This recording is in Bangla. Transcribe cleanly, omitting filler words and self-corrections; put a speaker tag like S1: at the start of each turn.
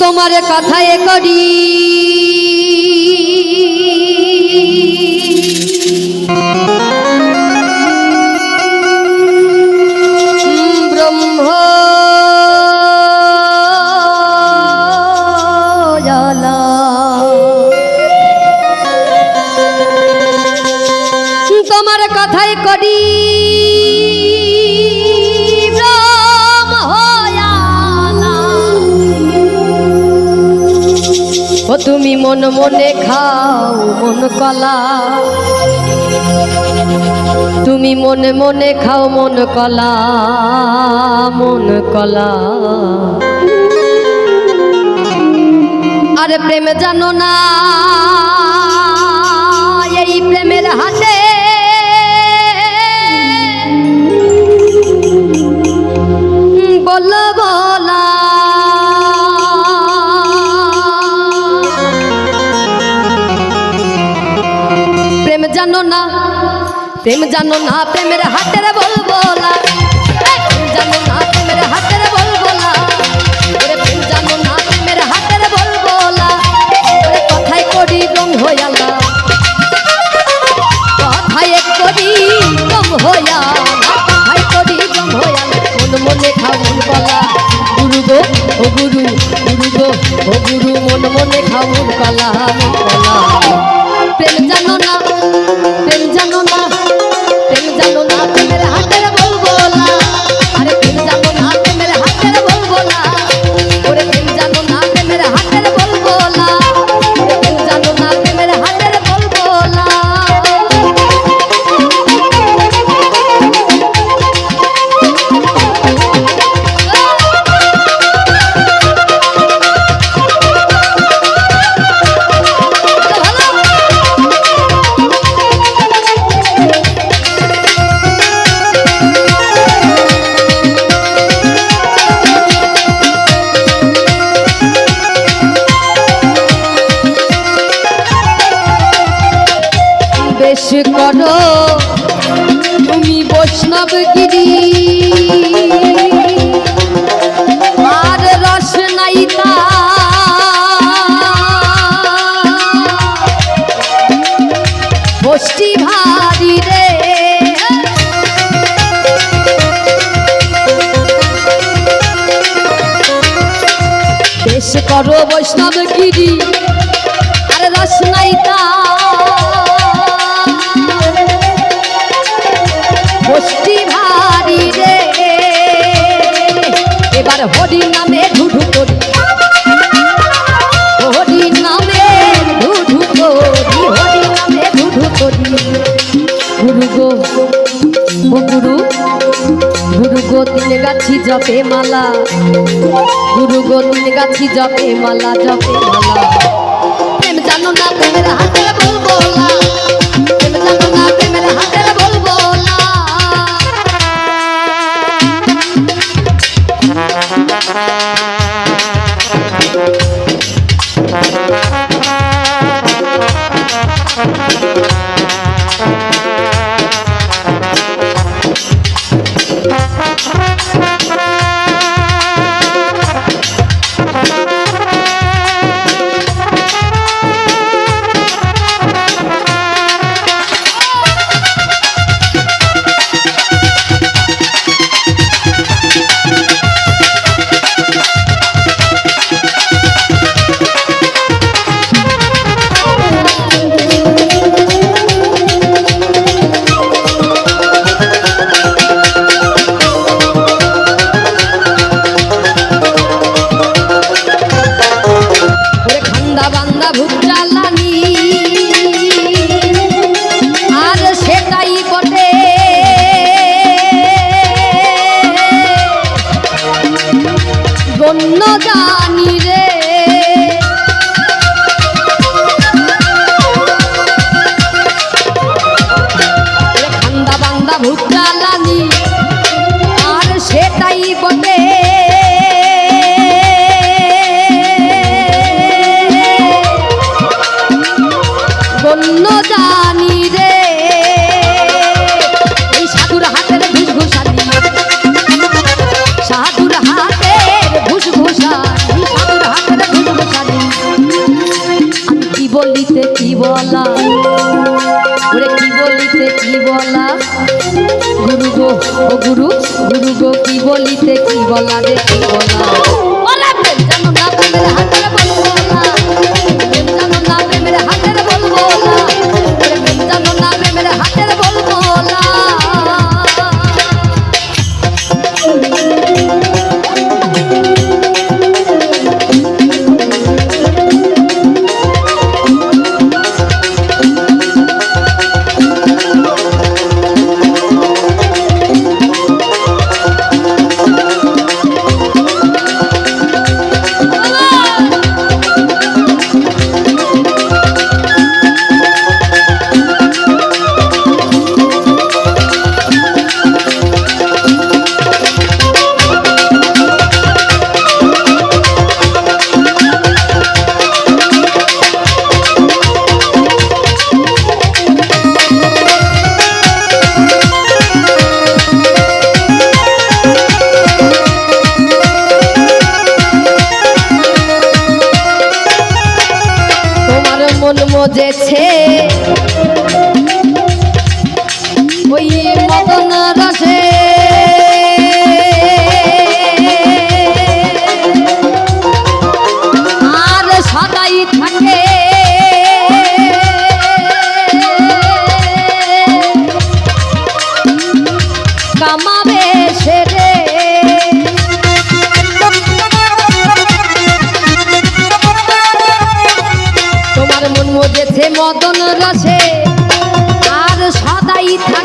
S1: তোমার কথায় করি ব্রহ্ম জ্বালা তোমার কথায় করি ও তুমি মন মনে খাও মন কলা তুমি মনে মনে খাও মন কলা মন কলা আরে প্রেম জানো না এই প্রেমের হাতে বলো বলা জানো না প্রেম জানো না প্রেমের হাতের বলবো না প্রেম জানো না প্রেমের হাতের বলবো না ওরে প্রেম জানো না প্রেমের হাতের বলবো না ওরে কথায় করি রং হইয়ালা কথায় করি রং হইয়ালা কথায় করি রং হইয়ালা মন মনে খাও মন কলা গুরু গো ও গুরু গুরু গো ও গুরু মন মনে খাও মন কলা মন কলা প্রেম জানো না প্রেম জানো না প্রেম জানো না প্রেমের হাতের বলবো না আরে প্রেম জানো না প্রেমের হাতের বলবো না ওরে প্রেম জানো না প্রেমের হাতের বলবো না প্রেম জানো না প্রেমের হাতের বলবো না বেশ করো তুমি বৈষ্ণবগিরি আর রস নাইতা বষ্টি ভারী রে বেশ করো বৈষ্ণবগিরি আর রস নাইতা বষ্টি ভারী রে এবার হরি নামে ঢুঢু করি হরি নামে ঢুঢু করি হরি নামে ঢুঢু করি গুরু গো ও গুরু গুরু গো তিন গাছি জপে মালা গুরু গো তিন গাছি জপে মালা জপে মালা প্রেম জানো না প্রেমের হাতের বলবো না প্রেম জানো না প্রেমের হাতের বলবো না জানি রে খান্দা বান্দা ভুট্টা লানি আর সেটাই বটে বন্য জানি রে এই সাধুর হাতের ঘুষ ঘুষালি সাধুর হাতের ঘুষ ঘুষালি সাধুর হাতের বলা, ওরে কি বলিতে কি বলা, গুরু গো ও গুরু, গুরু গো কি বলিতে কি বলা রে কি বলা। ওরে প্রেম জানো না প্রেমের হাতের বলবো না, প্রেম জানো না প্রেমের হাতের বলবো না, ওরে প্রেম জানো না প্রেমের হাতের বলবো না। মন মজেছে ওই মদন রসে, আর সদাই থাকে কামাবে সেরে। মন মজেছে মদন রসে, আর সদাই থাকে